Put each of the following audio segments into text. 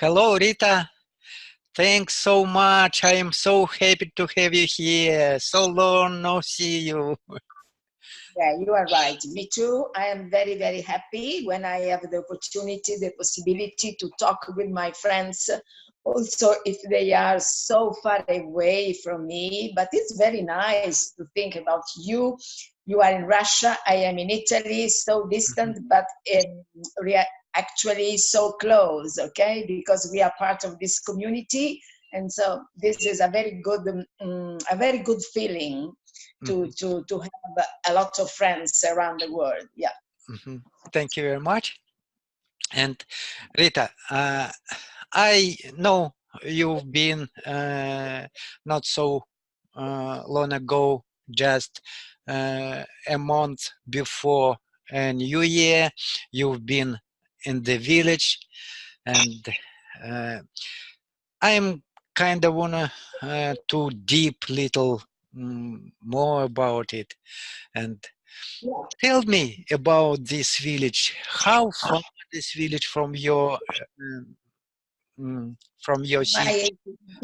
Hello, Rita. Thanks so much. I am so happy to have you here. So long no see you. Yeah, you are right. Me too. I am very, very happy when I have the opportunity, the possibility to talk with my friends. Also, if they are so far away from me, but it's very nice to think about you. You are in Russia, I am in Italy, so distant, but actually so close, okay? Because we are part of this community. And so this is a very good feeling to have a lot of friends around the world. Yeah. Thank you very much. And Rita, I know you've been not so long ago, just a month before New Year, you've been in the village, and I'm kind of wanna to deep little more about it. And Yeah. tell me about this village. How far this village from your city? My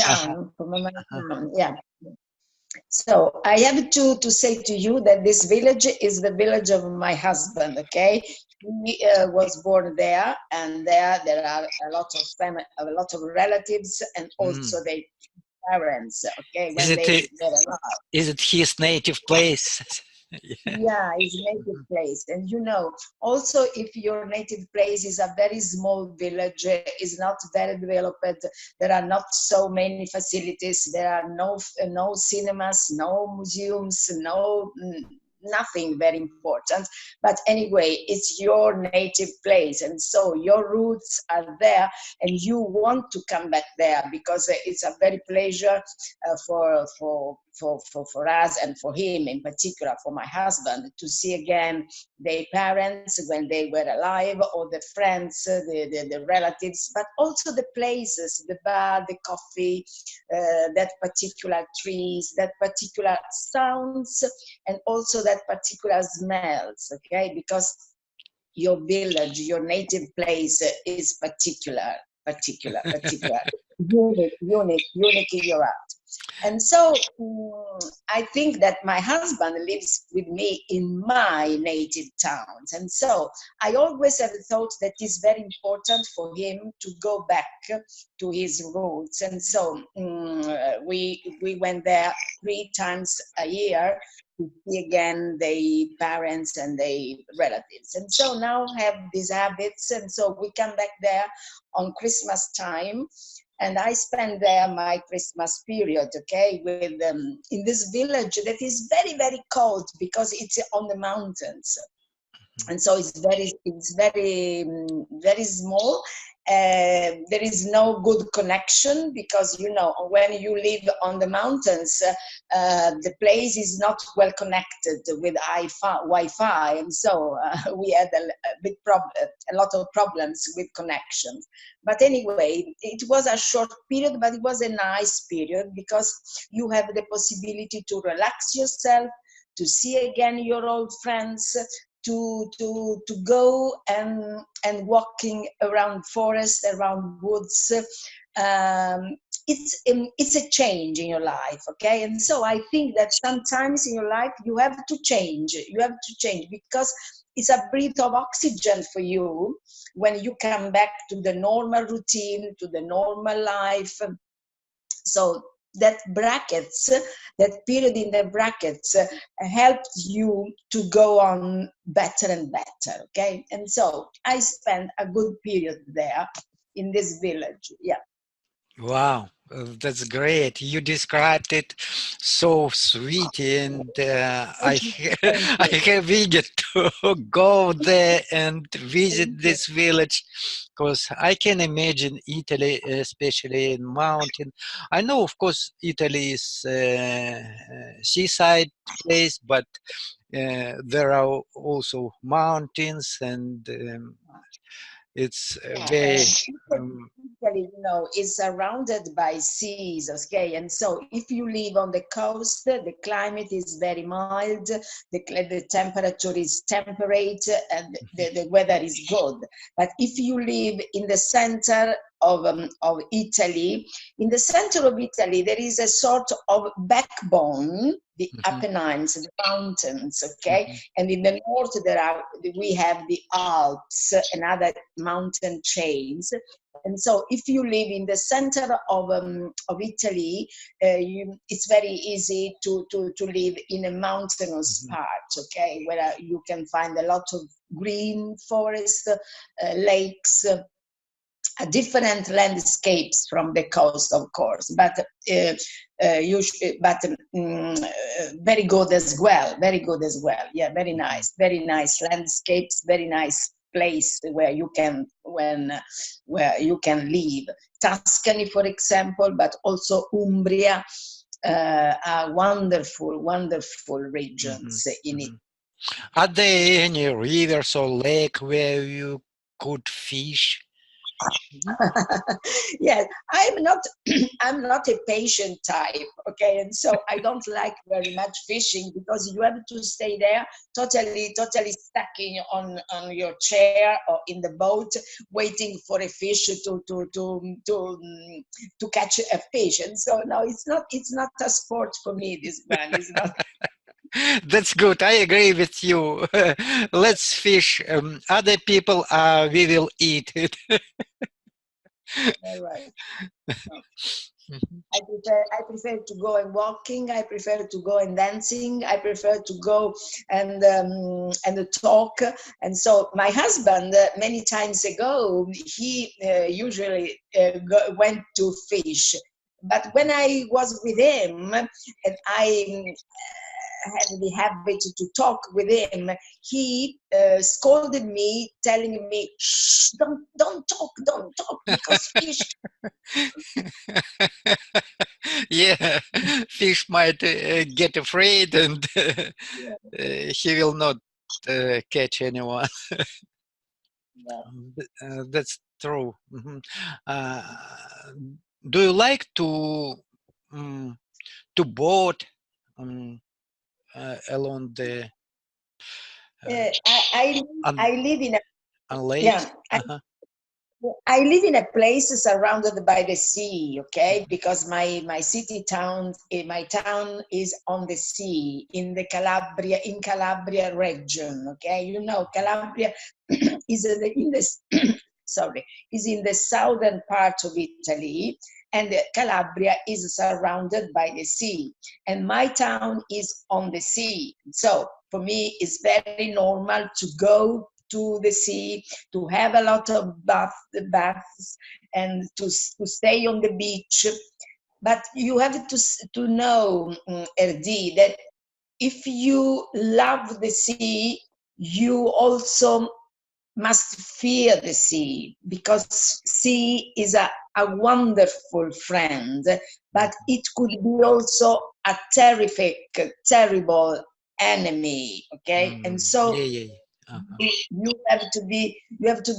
Uh-huh, town, from my uh-huh. town, yeah. So I have to say to you that this village is the village of my husband. Okay, he was born there, and there are a lot of family, a lot of relatives, and Mm. also their parents. Okay, Is when it they were alive. is it his native place? Yeah. Yeah, his native place. And you know, also if your native place is a very small village, is not very developed, there are not so many facilities, there are no cinemas, no museums, nothing very important. But anyway, it's your native place, and so your roots are there, and you want to come back there because it's a very pleasure for us and for him in particular, for my husband, to see again their parents when they were alive, or the friends, the relatives, but also the places, the bar, the coffee, that particular trees, that particular sounds, and also that particular smells, okay? Because your village, your native place is particular, unique in your heart. And so I think that my husband lives with me in my native towns. And so I always have thought that it's very important for him to go back to his roots. And so we went there 3 times a year to see again their parents and their relatives. And so now have these habits. And so we come back there on Christmas time. And I spend there my Christmas period, okay, with in this village that is very, very cold because it's on the mountains. And so very small. There is no good connection because, you know, when you live on the mountains, the place is not well connected with Wi-Fi, and so we had a lot of problems with connections. But anyway, it was a short period, but it was a nice period because you have the possibility to relax yourself, to see again your old friends, to go and walking around forest, around woods. It's a change in your life, okay? And so I think that sometimes in your life you have to change. You have to change because it's a breath of oxygen for you when you come back to the normal routine, to the normal life. So that period in the brackets helped you to go on better and better, okay? And so I spent a good period there in this village, yeah. Wow, that's great. You described it so sweet, and Thank I you. have eager to go there and visit Thank you. this village because I can imagine Italy, especially in mountain. I know, of course, Italy is seaside place, but there are also mountains, and it's Yeah, very. Italy, Um, Italy, you know, is surrounded by seas, okay? And so if you live on the coast, the climate is very mild, the temperature is temperate, and the weather is good. But if you live in the center, of Italy. In the center of Italy, there is a sort of backbone, the Apennines, the mountains, okay? And in the north, we have the Alps and other mountain chains. And so if you live in the center of Italy, it's very easy to live in a mountainous part, okay, where you can find a lot of green forest, lakes, different landscapes from the coast, of course, but very good as well. Very good as well. Yeah, very nice landscapes. Very nice place where you can live. Tuscany, for example, but also Umbria are wonderful regions in it. Are there any rivers or lake where you could fish? Yes, I'm not a patient type, okay, and so I don't like very much fishing because you have to stay there totally stuck on your chair or in the boat waiting for a fish to catch a fish. And so no, it's not a sport for me, this one is not. That's good. I agree with you. Let's fish. Other people, we will eat it. All right. I prefer to go and walking. I prefer to go and dancing. I prefer to go and talk. And so my husband, many times ago, he usually went to fish. But when I was with him, and I had the habit to talk with him, he scolded me, telling me, "Shh, don't talk, because fish." Yeah, fish might get afraid and he will not catch anyone. That's true. Do you like to boat along the I live in a lake? Yeah, I live in a place surrounded by the sea, okay, because my town is on the sea, in Calabria region, okay. You know, Calabria is is in the southern part of Italy, and Calabria is surrounded by the sea, and my town is on the sea. So for me, it's very normal to go to the sea, to have a lot of baths, and to stay on the beach. But you have to know, RD, that if you love the sea, you also must fear the sea, because sea is a wonderful friend, but it could be also a terrible enemy, okay? And so you have to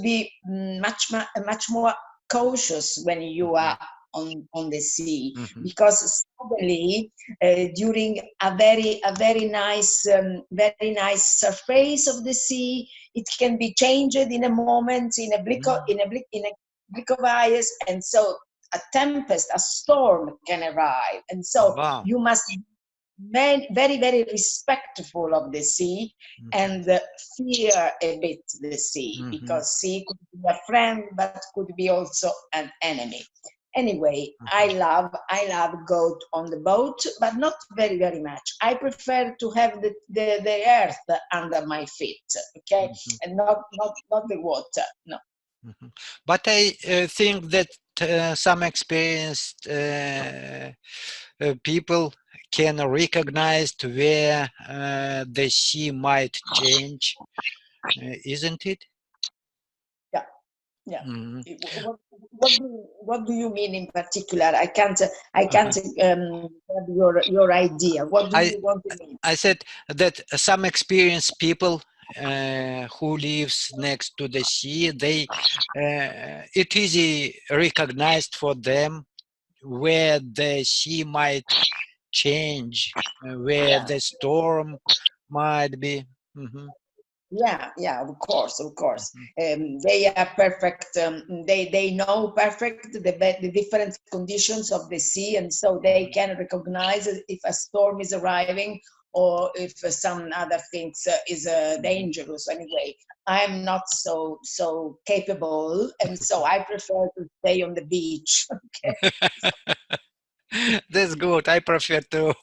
be much more cautious when you are on the sea, because suddenly during a very nice surface of the sea, it can be changed in a moment, in a blink of eyes, and so a tempest, a storm can arrive, and so you must be very respectful of the sea, and fear a bit the sea, because sea could be a friend but could be also an enemy. Anyway, I love go on the boat, but not very much. I prefer to have the earth under my feet, okay, and not the water. No. But I think that some experienced people can recognize where the sea might change, isn't it? Yeah. What do you mean in particular? I can't have your idea. What do you want to mean? I said that some experienced people who lives next to the sea, they it easy recognized for them where the sea might change, where the storm might be. Yeah, of course, of course. They are perfect. They know perfect the different conditions of the sea, and so they can recognize if a storm is arriving or if some other things is dangerous. Anyway, I'm not so capable, and so I prefer to stay on the beach. Okay. That's good. I prefer to.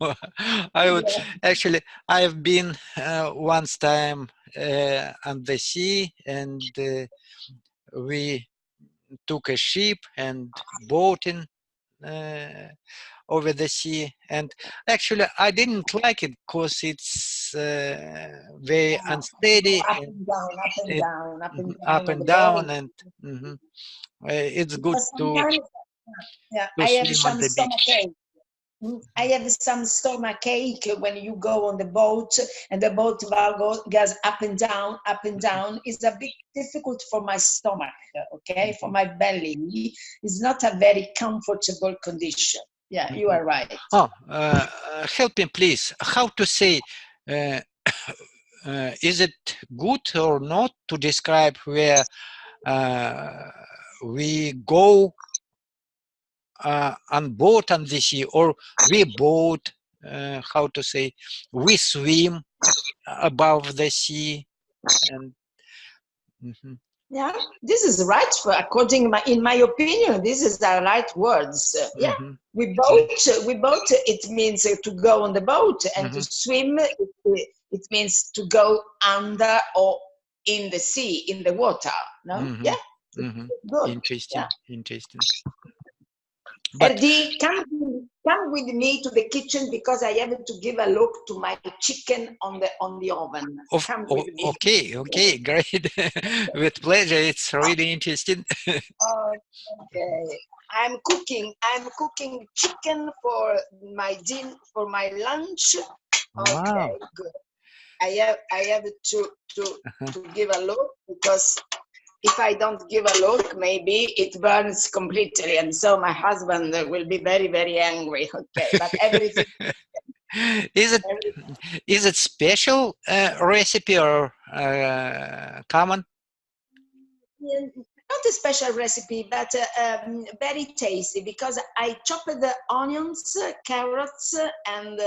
I would actually. I've been once time on the sea, and we took a ship and boating over the sea. And actually, I didn't like it because it's very unsteady Up and and down, up and it, down, up and up down on and the down, boat. and it's good Because sometimes, yeah, to I have swim on some the beach. stomach ache. I have some stomach ache when you go on the boat and the boat goes up and down, up and down. It's a bit difficult for my stomach, okay, for my belly. It's not a very comfortable condition. Yeah, you are right. Oh, help me, please. How to say? Uh, is it good or not to describe where we go on boat on the sea, or we boat? How to say? We swim above the sea, and Yeah, this is right. In my opinion, this is the right words. Yeah, we boat. We boat. It means to go on the boat, and to swim. It means to go under or in the sea, in the water. No, yeah, good. Interesting, Yeah. interesting. But Erdi, come with me to the kitchen because I have to give a look to my chicken on the oven. Come with me. okay, great. With pleasure. It's really interesting. Okay. I'm cooking chicken for for my lunch. Okay, Wow. good. I have to give a look because if I don't give a look, maybe it burns completely, and so my husband will be very, very angry. Okay, but everything. Is it special recipe or common? Not a special recipe, but very tasty because I chopped the onions, carrots, and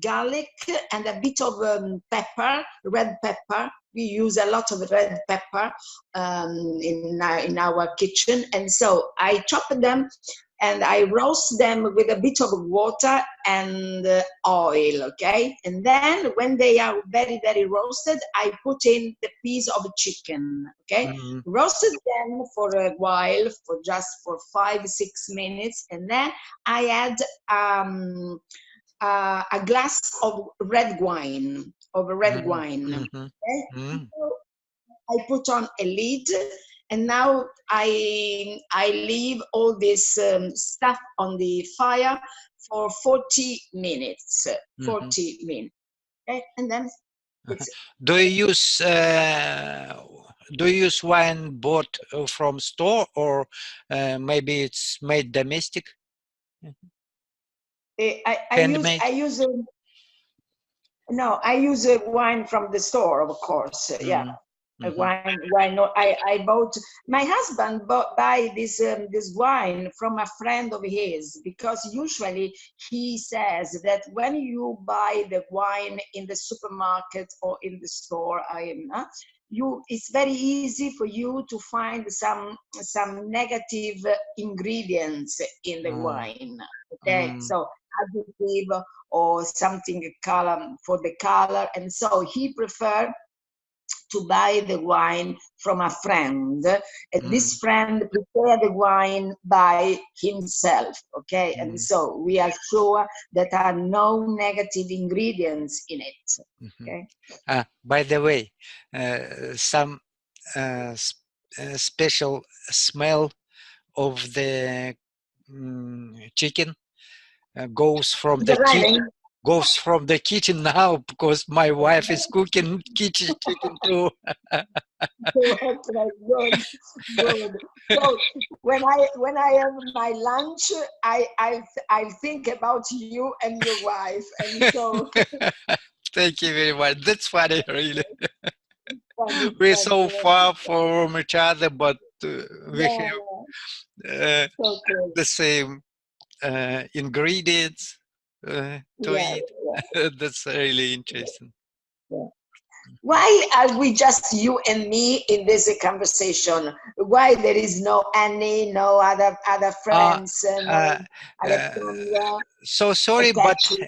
garlic, and a bit of pepper, red pepper. We use a lot of red pepper in our kitchen, and so I chopped them and I roast them with a bit of water and oil, okay? And then when they are very, very roasted, I put in the piece of chicken, okay? Roasted them for a while, for 5-6 minutes, and then I add a glass of red wine, okay? So I put on a lid, and now I leave all this stuff on the fire for 40 minutes. 40 minutes, okay? And then it's Do you use wine bought from store, or maybe it's made domestic, handmade? I use wine from the store, of course. Yeah. Wine. No, I bought. My husband buy this wine from a friend of his because usually he says that when you buy the wine in the supermarket or in the store, it's very easy for you to find some negative ingredients in the wine. Okay, so additive or something color for the color, and so he preferred to buy the wine from a friend. And this friend prepared the wine by himself, okay? And so we are sure that there are no negative ingredients in it, okay? By the way, some special smell of the chicken goes from the kitchen. Goes from the kitchen now because my wife is cooking kitchen chicken too. Good. So when I have my lunch, I think about you and your wife, and so. Thank you very much. That's funny, really. we're understand. so far from each other, but we Yeah, have so cool. the same ingredients to Yeah, eat. yeah, That's really interesting. yeah. Why are we just you and me in this conversation? Why there is no Annie, no other Uh, friends, uh, no uh, Alexandra so or sorry, but Kathy?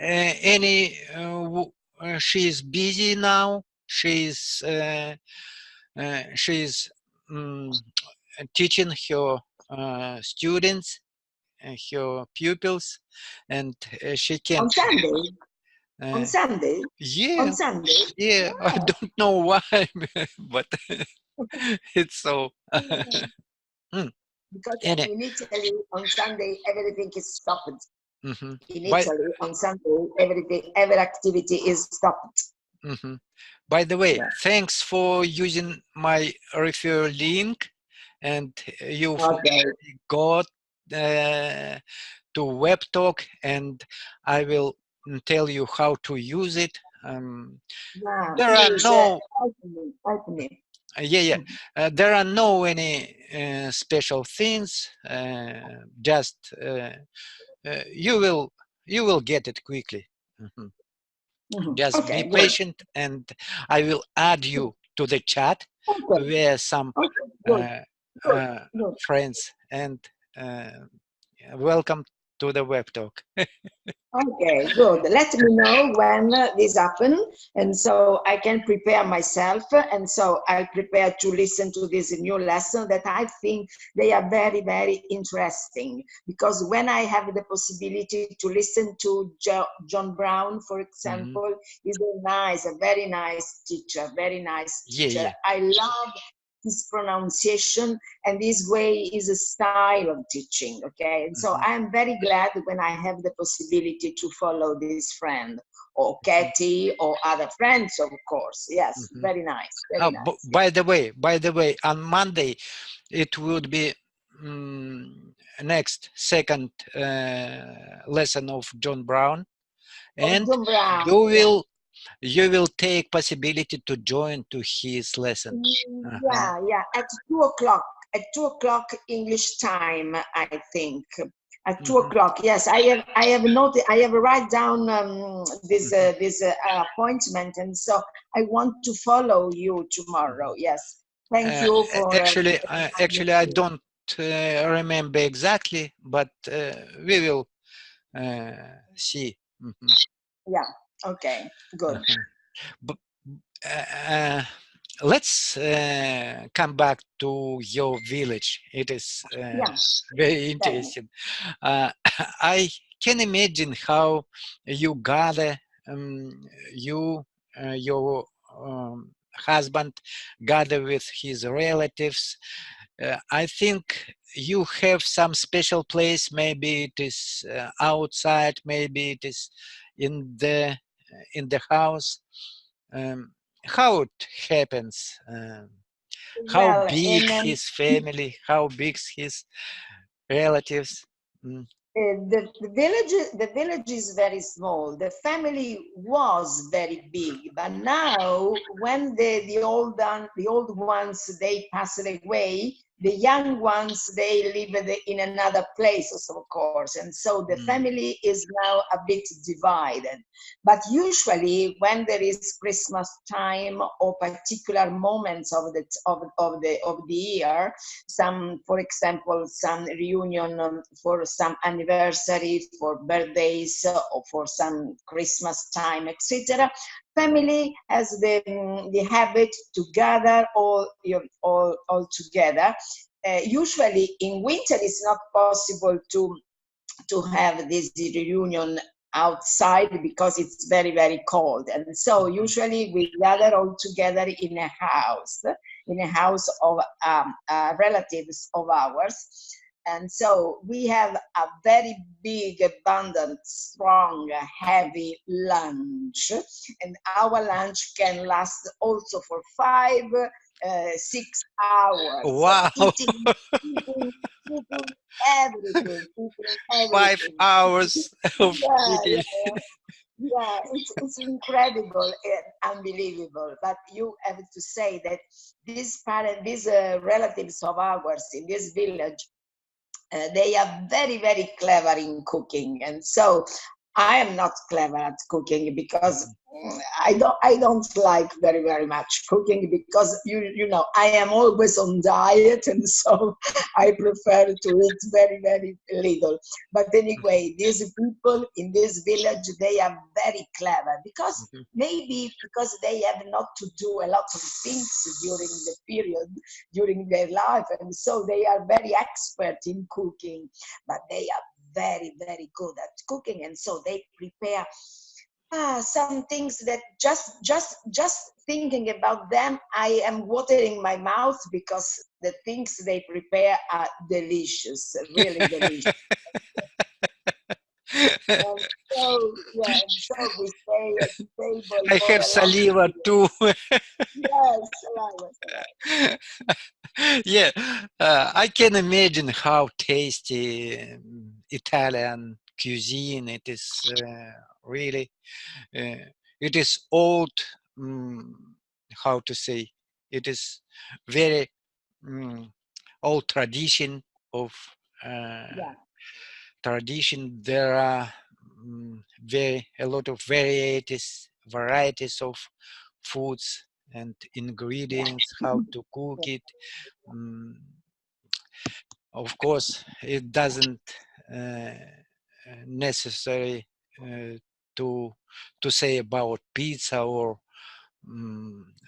she's busy now. She's um, teaching her students, her pupils, and she On can't. Sunday? On Uh, Sunday? On yeah, Sunday? yeah. I Ah, don't know why, but it's so. Mm, because and in Italy on Sunday everything is stopped. mhm. In by Italy on Sunday every activity is stopped. mhm. By the way, Yeah. thanks for using my referral link, and you've Okay. got uh, to WebTalk, and I will tell you how to use it. Yeah, There are please no, help me. yeah, yeah. Mhm. There are no any special things. Just you will get it quickly. Mhm. Mhm. Just be Okay, good. patient, and I will add you to the chat Okay, where some okay, good, uh, good, uh, good. friends, and uh, welcome to the web talk. Okay, good. Let me know when this happen, and so I can prepare myself. And so I prepare to listen to this new lesson that I think they are very, very interesting. Because when I have the possibility to listen to John Brown, for Mhm. example, he's a very nice teacher, very nice Yeah, teacher. yeah. I love his pronunciation, and this way is a style of teaching. Okay, and so Mhm, I am very glad when I have the possibility to follow this friend or mhm, Katie or other friends, of course. Yes, mhm. very nice, very nice. Yeah. By the way, on Monday it would be next second lesson of John Brown, Oh, and John Brown. you Yeah. will you will take possibility to join to his lesson. Uh-huh. Yeah, yeah. At 2 o'clock. At 2 o'clock English time, I think. At two Mhm, o'clock. Yes, I have noted. I have write down mhm, this appointment, and so I want to follow you tomorrow. mhm. Yes. Thank you for. Actually, I don't remember exactly, but we will see. Mhm, Yeah. Okay. Good. uh-huh. But uh, let's come back to your village. It is Yeah. very Tell me. interesting. Uh, I can imagine how you gather, you, your husband, gather with his relatives. I think you have some special place. Maybe it is outside. Maybe it is in the house. Um, how it happens? How Well, big in his family? How big his relatives? Mm, the village is very small. The family was very big, but now when the old ones they passed away, the young ones they live in another places, of course, and so the mm, family is now a bit divided. But usually when there is Christmas time or particular moments of the year, some, for example, some reunion for some anniversary, for birthdays, or for some Christmas time, etc. Family has the habit to gather all together. Usually in winter it's not possible to have this reunion outside because it's very, very cold. And so mhm. usually we gather all together in a house of relatives of ours. And so we have a very big, abundant, strong, heavy lunch. And our lunch can last also for 6 hours. Wow, Eating, eating everything, eating 5 everything. hours of Yeah, eating. yeah, Yeah, it's incredible and unbelievable. But you have to say that these relatives of ours in this village, they are very, very clever in cooking. And so I am not clever at cooking because I don't like very, very much cooking because you know I am always on diet, and so I prefer to eat very, very little. But anyway, these people in this village, they are very clever because maybe because they have not to do a lot of things during the period, during their life, and so they are very expert in cooking, but they are very, very good at cooking, and so they prepare some things that just thinking about them, I am watering my mouth because the things they prepare are delicious, really delicious. And so, yeah, and so we stay at the table I for have a long saliva period. too. Yes, saliva. Yeah, I can imagine how tasty Italian cuisine it is. Really, it is old. How to say? It is very old tradition of Yeah. tradition. There are a lot of varieties of foods and ingredients, how to cook it. Mm, of course, it doesn't uh, necessary uh, to to say about pizza or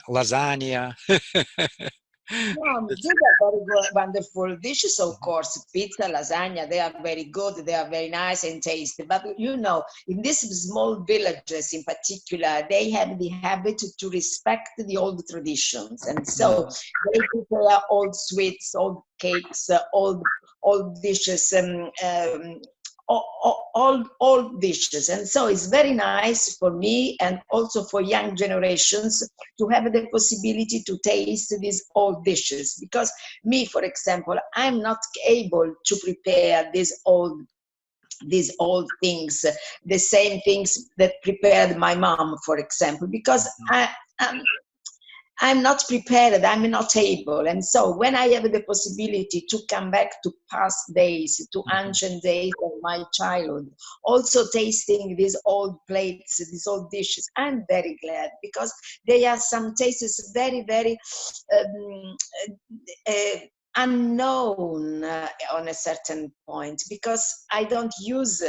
lasagna. No, these are very wonderful dishes, of course. Pizza, lasagna, they are very good, they are very nice and tasty. But you know, in these small villages in particular, they have the habit to respect the old traditions. And so they prepare old sweets, old cakes, old dishes, all dishes. And so it's very nice for me and also for young generations to have the possibility to taste these old dishes, because me, for example, I'm not able to prepare these old things, the same things that prepared my mom, for example, because I'm not prepared, I'm not able. And so when I have the possibility to come back to past days, to ancient days of my childhood, also tasting these old plates, these old dishes, I'm very glad, because they are some tastes very, very um, uh, unknown on a certain point, because I don't use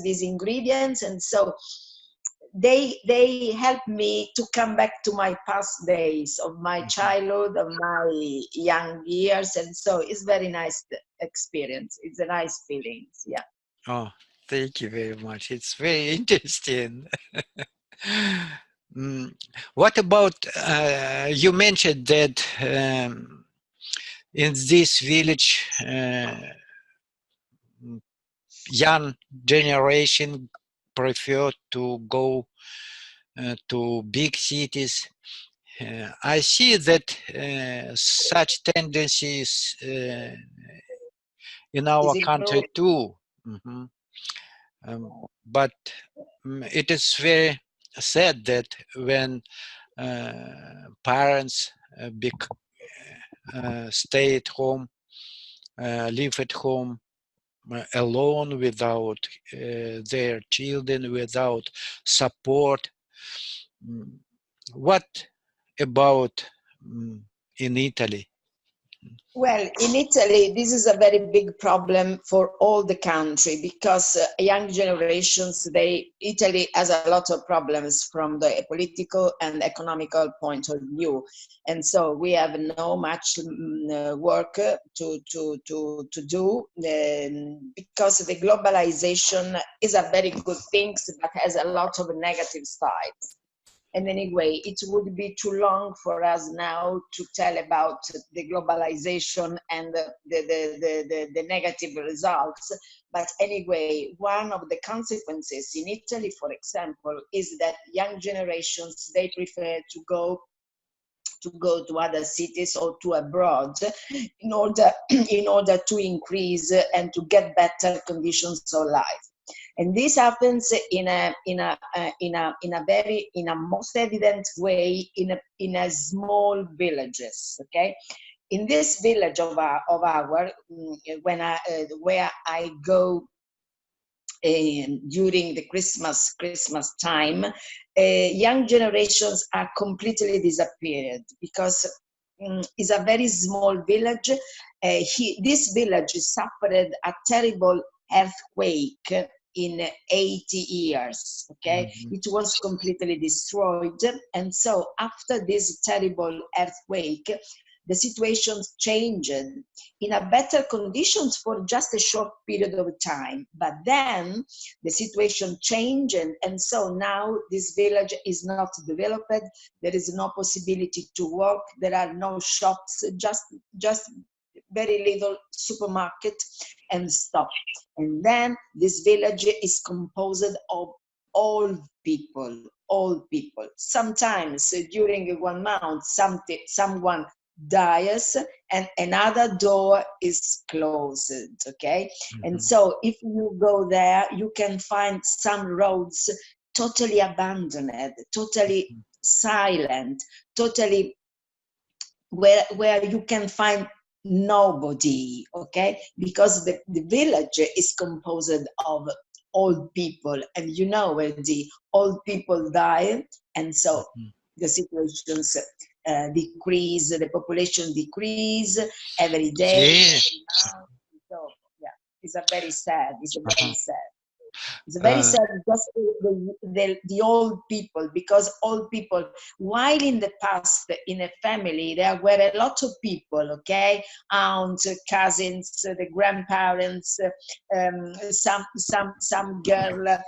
these ingredients, and so they help me to come back to my past days of my childhood, of my young years, and so it's very nice experience. It's a nice feeling. Yeah. Oh, thank you very much. It's very interesting. Mm, what about you mentioned that in this village, young generation prefer to go to big cities. I see that such tendencies in our Is it country true? too. Mhm. But it is very sad that when parents stay at home, live at home alone without their children, without support. Mm, What about in Italy? Well, in Italy, this is a very big problem for all the country, because young generations, Italy has a lot of problems from the political and economical point of view. And so we have no much work to do, because the globalization is a very good thing, but has a lot of negative sides. And anyway, it would be too long for us now to tell about the globalization and the negative results. But anyway, one of the consequences in Italy, for example, is that young generations, they prefer to go to other cities or to abroad in order in order to increase and to get better conditions of life. and this happens in a most evident way in a small villages. Okay, in this village of our where I go during the Christmas time, young generations are completely disappeared because it's a very small village. This village suffered a terrible earthquake in 80 years. Okay, it was completely destroyed, and so after this terrible earthquake, the situation changed in a better conditions for just a short period of time. But then the situation changed, and so now this village is not developed. There is no possibility to walk. There are no shops, just very little supermarket and stop. And then this village is composed of old people, Sometimes during 1 month, someone dies and another door is closed. Okay, and so if you go there, you can find some roads totally abandoned, totally silent, totally where you can find nobody. Okay, because the village is composed of old people, and you know, where the old people die, and so the situations decrease, the population decrease every day. Yeah. So yeah, it's a very sad. It's a very sad. It's very Uh, sad, just the old people, because old people, while in the past in a family there were a lot of people, okay, aunts, cousins, the grandparents, some girl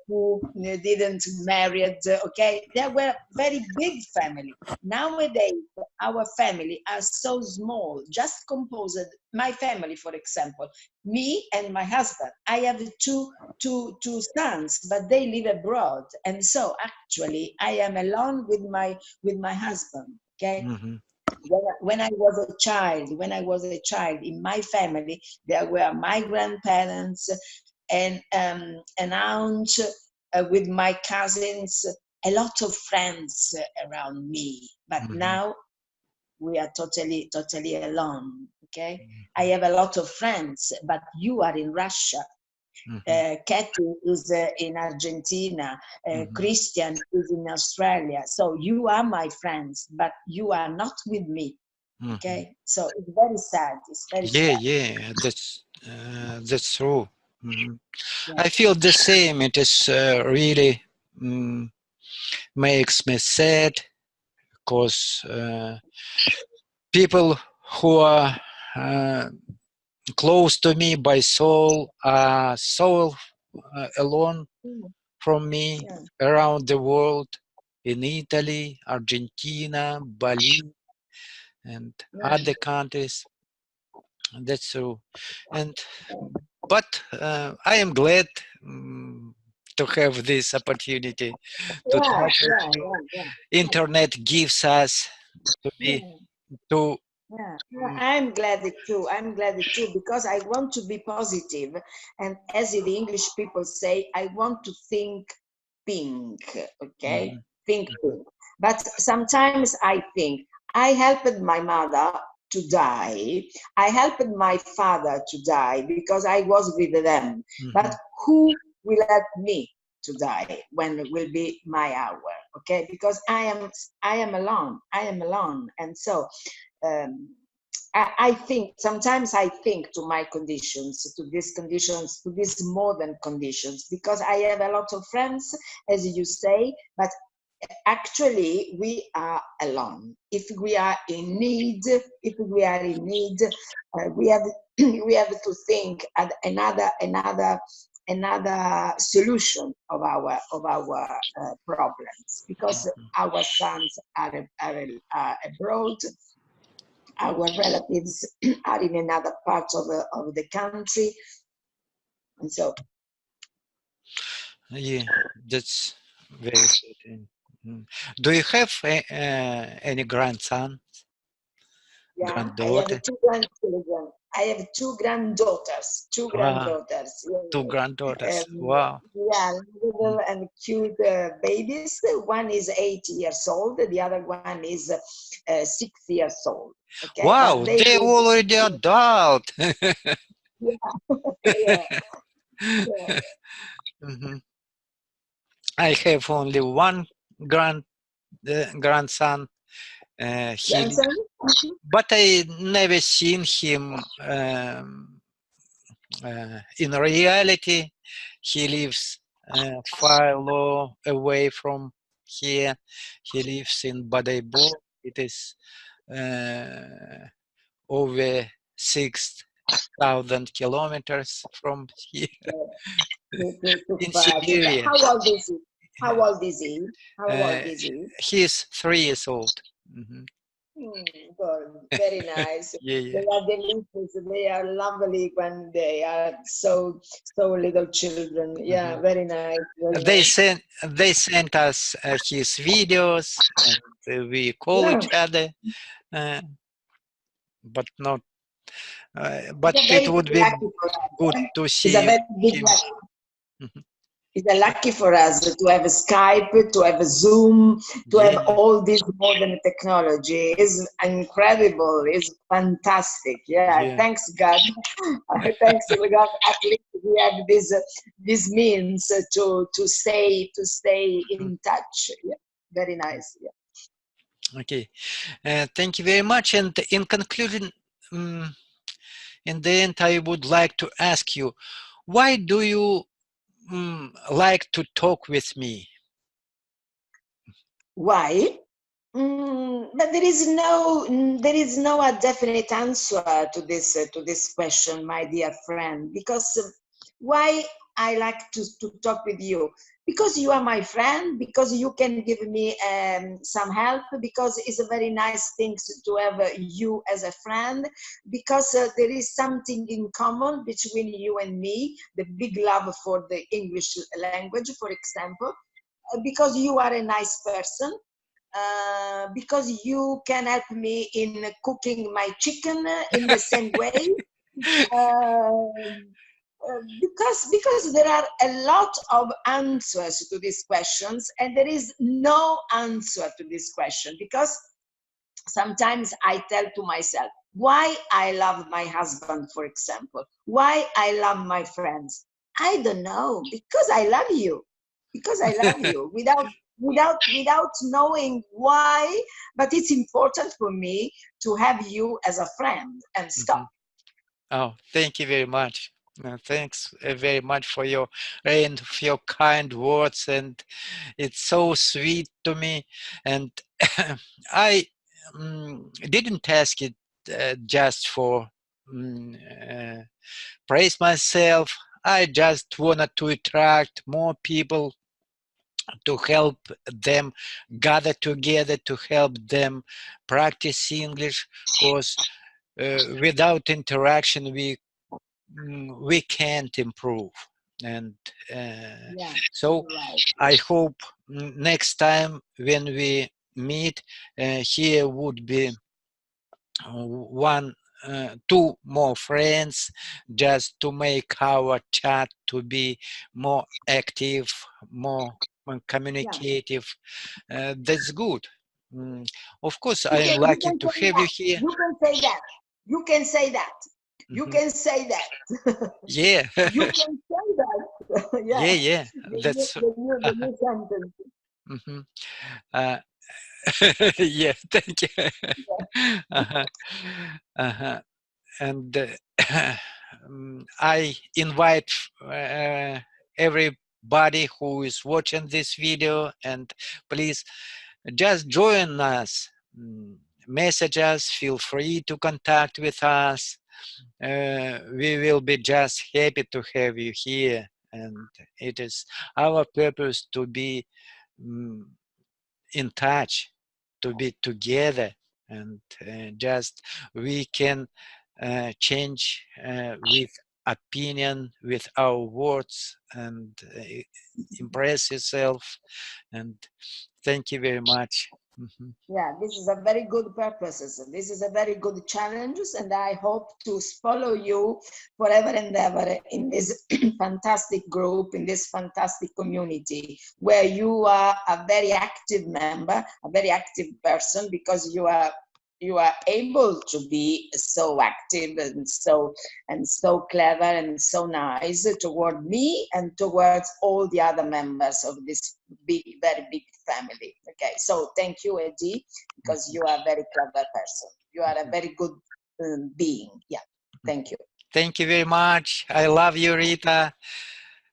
who didn't marry, okay, there were very big family. Nowadays, our family are so small, just composed. My family, for example, me and my husband. I have two sons, but they live abroad, and so actually I am alone with my husband. Okay. When I was a child, in my family there were my grandparents and an aunt with my cousins, a lot of friends around me. But now we are totally alone. Okay, I have a lot of friends, but you are in Russia. Katy is in Argentina, Christian is in Australia. So you are my friends, but you are not with me. Okay, so it's very sad. It's very sad. yeah, that's true. Yeah. I feel the same. It is really makes me sad because people who are close to me by soul are so alone from me Yeah. around the world, in Italy, Argentina, Bali, and other countries. That's true. And but I am glad to have this opportunity to Yeah, talk with yeah, you. yeah, Internet gives us to be yeah. to Yeah, I'm glad it too. I'm glad it too, because I want to be positive, and as the English people say, I want to think pink. Okay, think pink. But sometimes I think I helped my mother to die. I helped my father to die because I was with them. But who will help me to die when it will be my hour? Okay, because I am alone. I am alone, and so um, I think sometimes I think to my conditions, to these modern conditions, because I have a lot of friends, as you say, but actually we are alone. If we are in need, we have we have to think at another solution of our problems, because our sons are abroad, our relatives are in another part of the country, and so yeah, that's very certain. Do you have any grandson, yeah, I have granddaughter? two grandchildren. I have two granddaughters. Wow, two granddaughters. Wow. Yeah, little Mm. and cute babies. One is 8 years old. The other one is 6 years old. Okay, but Wow, they they're live. already adult. Yeah, yeah, yeah. Mhm. I have only one grandson. He, Grandson? but I never seen him in reality. He lives far away from here. He lives in Badaibor. It is uh, over 6,000 kilometers from here Too in far, too far. Siberia. How old is he? How old is he? How Uh, old is he? he's 3 years old. Mhm. Good. Very nice. Yeah, They yeah. are delicious. They are lovely when they are so little children. Yeah, Mhm. very nice. Very They nice. sent us his videos, and we call Yeah, each other, uh, but not. But it's a it very would big be lucky for good us. to It's a see very big him. lucky. Mhm. It's a lucky for us to have a Skype, to have a Zoom, to have Yeah. all this modern technology. It's incredible. It's fantastic. Yeah, Yeah. thanks God. Thanks to God. At least we have this means to stay Mhm. in touch. Yeah, very nice. Yeah. Okay. Thank you very much. And in conclusion, um, in the end, I would like to ask you, why do you like to talk with me? Why? But there is no a definite answer to this question, my dear friend. Because why I like to talk with you? Because you are my friend. Because you can give me some help. Because it's a very nice thing to have you as a friend. Because there is something in common between you and me. The big love for the English language, for example. Because you are a nice person, because you can help me in cooking my chicken in the same way. Because there are a lot of answers to these questions, and there is no answer to this question. Because sometimes I tell to myself why I love my husband, for example, why I love my friends. I don't know, because I love you. Because I love you without knowing why, but it's important for me to have you as a friend and stop. Mhm. Oh, thank you very much. Thanks very much for your and for your kind words, and it's so sweet to me. And I didn't ask it just for mm, uh, praise myself. I just wanted to attract more people, to help them gather together, to help them practice English, because without interaction we can't improve. And Yeah, so you're right. I hope next time when we meet, here would be two more friends, just to make our chat to be more active, more Yeah, communicative. That's good. Mm, of course, you I am can you lucky can to say have you that. here. You can say that. You can say that. You Mhm. can say that. Yeah, You can say that. yeah, Yeah. yeah. The new, That's the new, the new sentence. mhm. uh, yeah. Thank you. uh-huh. Uh-huh. And I invite everybody who is watching this video, and please just join us. Message us. Feel free to contact with us. We will be just happy to have you here, and it is our purpose to be mm, in touch, to be together, and just we can change with opinion, with our words, and impress yourself. And thank you very much. Mhm. Yeah, this is a very good purpose. This is a very good challenge, and I hope to follow you forever and ever in this fantastic group, in this fantastic community, where you are a very active member, a very active person, because you are able to be so active and so clever and so nice toward me and towards all the other members of this big, very big family. Okay, so thank you, Eddie, because you are a very clever person. You are a very good being. Yeah, thank you. Thank you very much. I love you, Rita.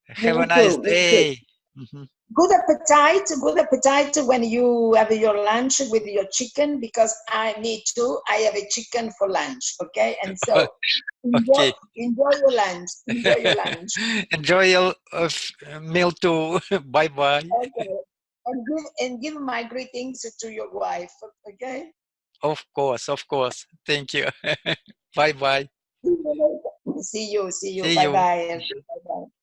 Me Have a nice too, me too. day. Mhm. Good appetite when you have your lunch with your chicken, because me too, I have a chicken for lunch. Okay, and so Okay. enjoy your lunch. Enjoy your lunch. Enjoy your meal too. Bye bye. Okay, and give my greetings to your wife. Okay. Of course, of course. Thank you. Bye bye. See you. See Bye you. bye. Bye bye.